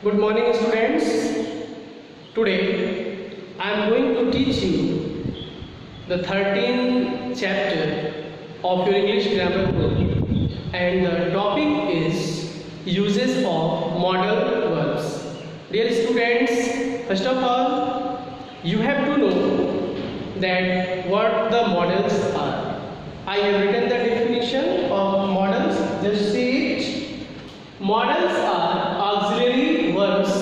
Good morning, students. Today I am going to teach you the 13th chapter of your English grammar book, and the topic is uses of modal verbs. Dear students, first of all, you have to know that what the modals are. I have written the definition of modals. Just see it. Modals are auxiliary verbs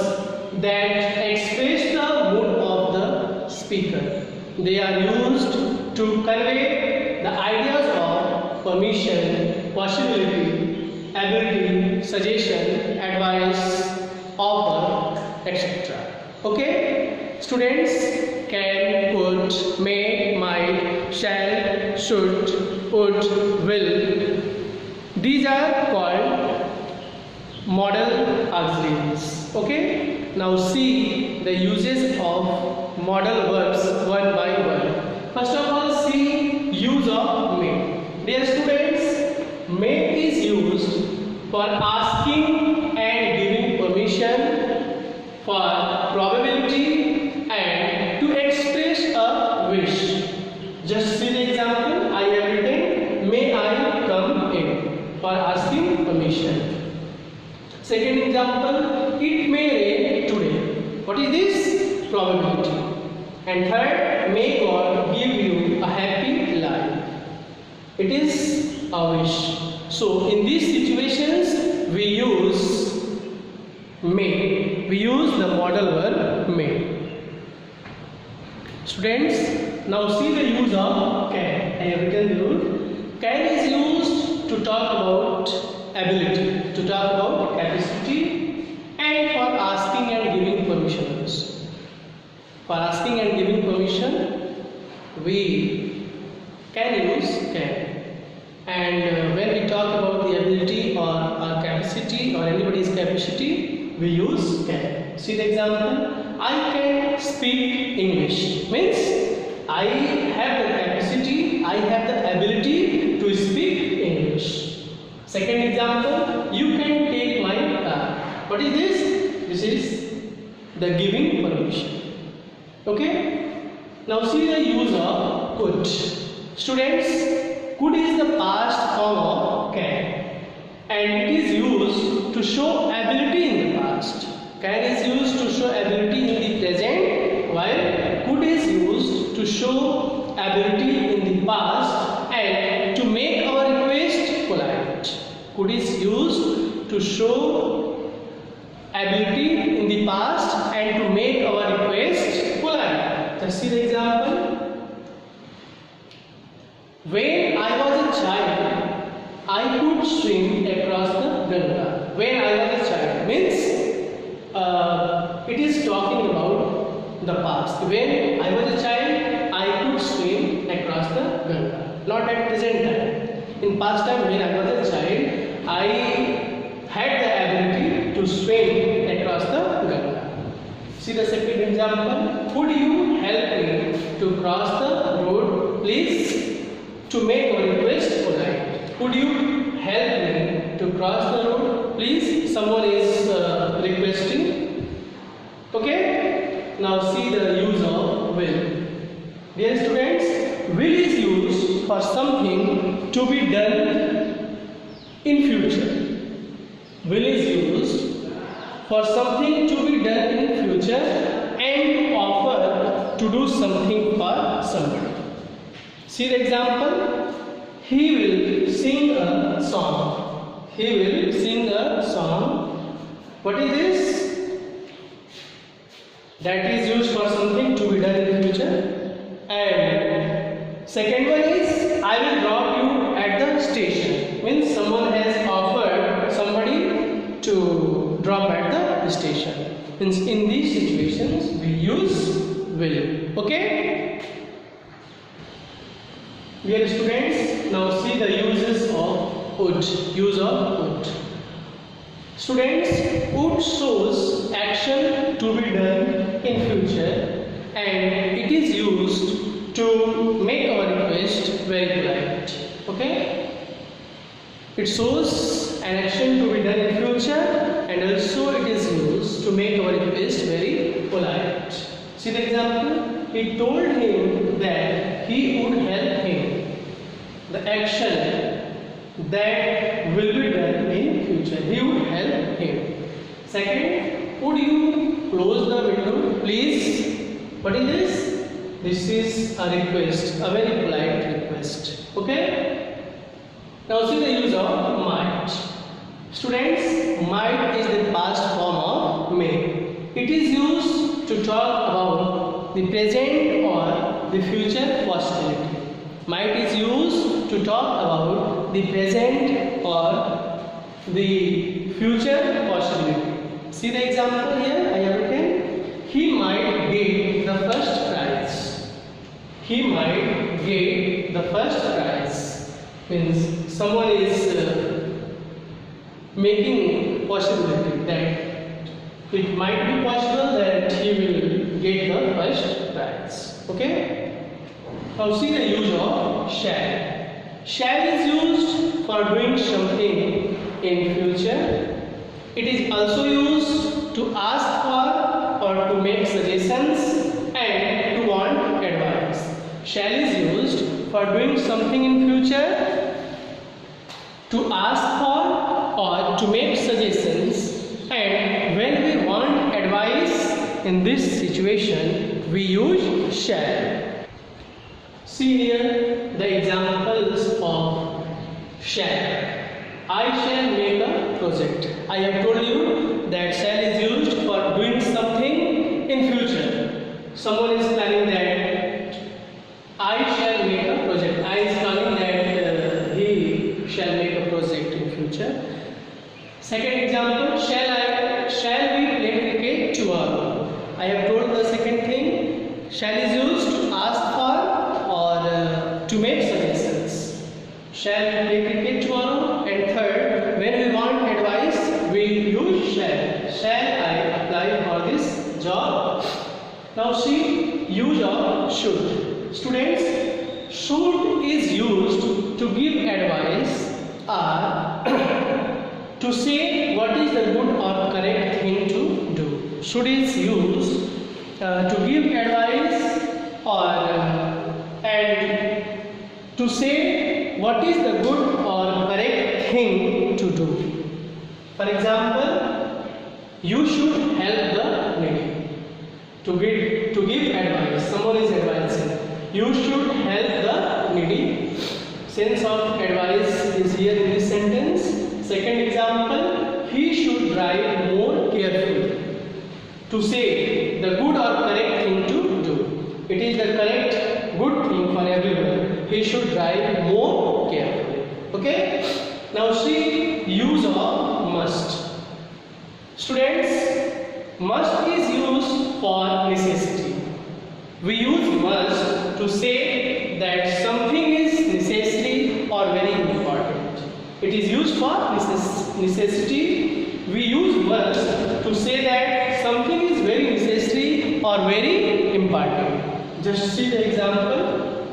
that express the mood of the speaker. They are used to convey the ideas of permission, possibility, ability, suggestion, advice, offer, etc. Okay? Students can, could, may, might, shall, should, would, will. These are called modal auxiliaries. Okay, now see the uses of modal verbs one by one. First of all, see use of may. Dear students, may is used for asking and giving permission, for probability, and to express a wish. Just see the example. I have written, may I come in, for asking permission. Second example, it may rain today. What is this? Probability. And third, may God give you a happy life. It is a wish. So in these situations, we use may. We use the modal verb may. Students, now see the use of can. I have written the rule. Can is used to talk about ability, to talk about capacity, and for asking and giving permissions. For asking and giving permission, we can use can. And when we talk about the ability or our capacity or anybody's capacity, we use can. See the example. I can speak English. Means I have the capacity, I have the ability to speak English. Second example, you can take my car. What is this? This is the giving permission. Okay? Now see the use of could. Students, could is the past form of can, and it is used to show ability in the past. Can is used to show ability in the present, while could is used to show ability in the past and to make our request polite. Could is used to show ability in the past and to make our request polite. Just see the example. When I was a child, I could swim across the Ganga. When I was a child means it is talking about the past. When I was a child, I could swim across the Ganga. Not at present time. In past time, when I was a child, I had the ability to swim across the Ganga. See the second example. Could you help me to cross the road, please? To make a request polite. Could you help me to cross the road, please? Someone is requesting. Okay? Now see the use of will. Dear students, will is used for something to be done in future. Will is used for something to be done in future and to offer to do something for somebody. See the example. He will sing a song. He will sing a song. What is this? That is used for something to be done in future. And second one is, I will drop you at the station. Means someone has offered somebody to drop at the station. Means in these situations we use will. Okay? Dear students, now see the uses of would. Use of would. Students, would shows action to be done in future, and it is used to make our request very polite. Okay? It shows an action to be done in future, and also it is used to to make our request very polite. See the example? He told him that he would help him. The action that will be done in future. He would help him. Second, would you close the window, please? What is this? This is a request, a very polite request. Okay? Now see the use of might. Students, might is the past form of may. It is used to talk about the present or the future possibility. Might is used to talk about the present or the future possibility. See the example here I have written. He might get the first prize. He might get the first prize. Means someone is making possibility that it might be possible that he will get the first prize. Okay? Now see the use of shall. Shall is used for doing something in future. It is also used to ask for or to make suggestions and to want advice. Shall is used for doing something in future, to ask for or to make suggestions, and when we want advice in this situation we use shall. See here the examples of shall. I shall make a project. I have told you that shall is used for doing something in future. Someone is planning that I shall make a project. I is planning that he shall make a project in future. Second example, shall we play cricket tomorrow? I have told the second thing. Shall is used to ask for or to make suggestions. Shall we play cricket tomorrow? And third, when we want advice, we use shall. Shall I apply for this job? Now see, use of should. Students, should is used to give advice or to say what is the good or correct thing to do. Should is used to give advice or and to say what is the good or correct thing to do. For example, you should help the needy. To give advice, someone is advising. You should help the needy. Sense of advice is here in this sentence. Second example, he should drive more carefully. To say the good or correct thing to do. It is the correct, good thing for everyone. He should drive more carefully. Okay? Now see use of must. Students, must is used for necessity. We use must to say that something is necessary or very important. It is used for necessity. We use must to say that something is very necessary or very important. Just see the example.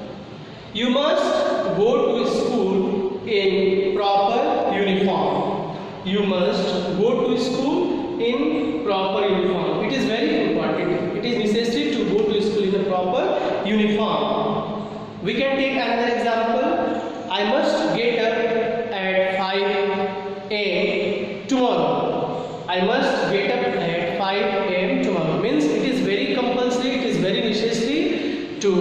You must go to school in proper uniform. You must go to school in proper uniform. It is very important. It is necessary to go to school in a proper uniform. We can take another example. I must get up at 5 a.m. tomorrow. I must get up at 5 a.m. tomorrow. Means it is very compulsory, it is very necessary to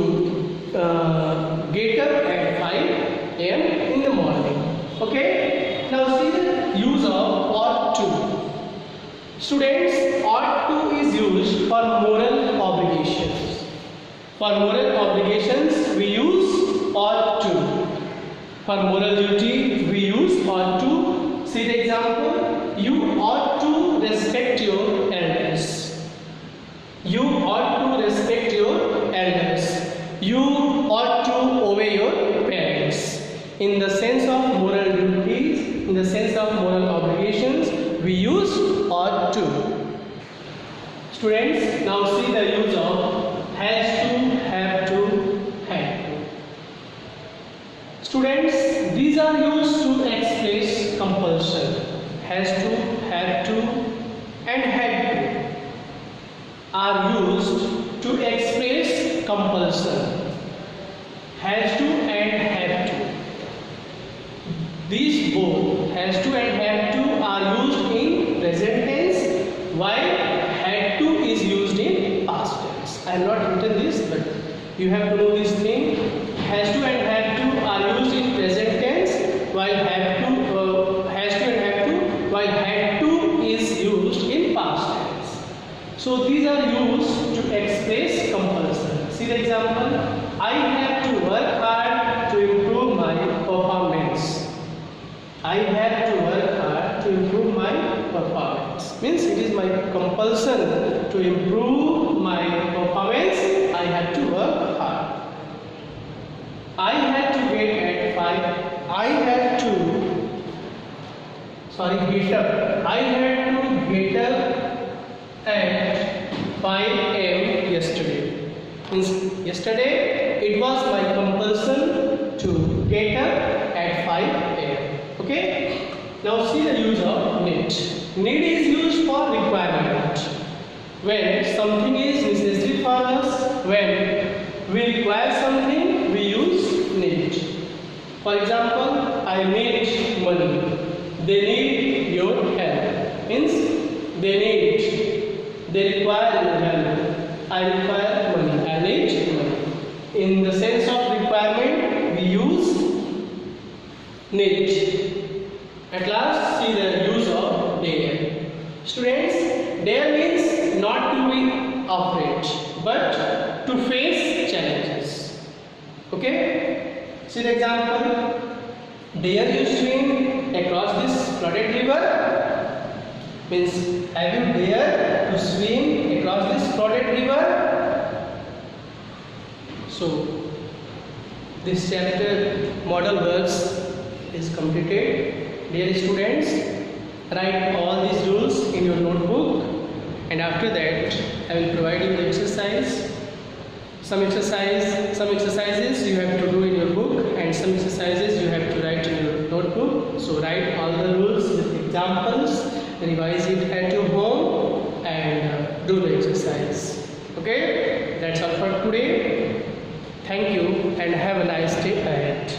get up at 5 a.m. in the morning. Okay? Now see the use of ought to. Students, ought to is used for moral obligations. For moral obligations, we use ought to. For moral duty, we use ought to. See the example. You ought to respect your elders. You ought to respect your elders. You ought to obey your parents. In the sense of moral duties, in the sense of moral obligations, we use ought to. Students, now see the use of has to, have to, had to. Students, these are used to express compulsion. Has to, have to, and had to. compulsion. Has to and have to. These both, has to and have to, are used in present tense, while had to is used in past tense. I have not written this, but you have to know this thing. Has to and have to are used in present tense, while have to, has to and have to, while had to is used in past tense. So these are used to express compulsion. See the example. I have to work hard to improve my performance. I have to work hard to improve my performance. Means it is my compulsion to improve my performance. I have to work hard. I had to get at 5. I had to get up. I had to get up at 5 a.m. yesterday. Means yesterday it was my compulsion to get up at 5 a.m. Okay? Now see the use of need. Need is used for requirement. When something is necessary for us, when we require something, we use need. For example, I need money. They need your help. Means they require your help. I require money. I need money. In the sense of requirement, we use need. At last, see the use of dare. Students, dare means not to be afraid, but to face challenges. Okay? See the example. Dare you swim across this flooded river? Means, have you dared to swim across this flooded river? So, this chapter model works is completed. Dear students, write all these rules in your notebook, and after that I will provide you the exercise. Some exercises you have to do in your book, and some exercises you have to write in your notebook. So write all the rules with examples, revise it at your home, and do the exercise. Okay, that's all for today. Thank you and have a nice day ahead.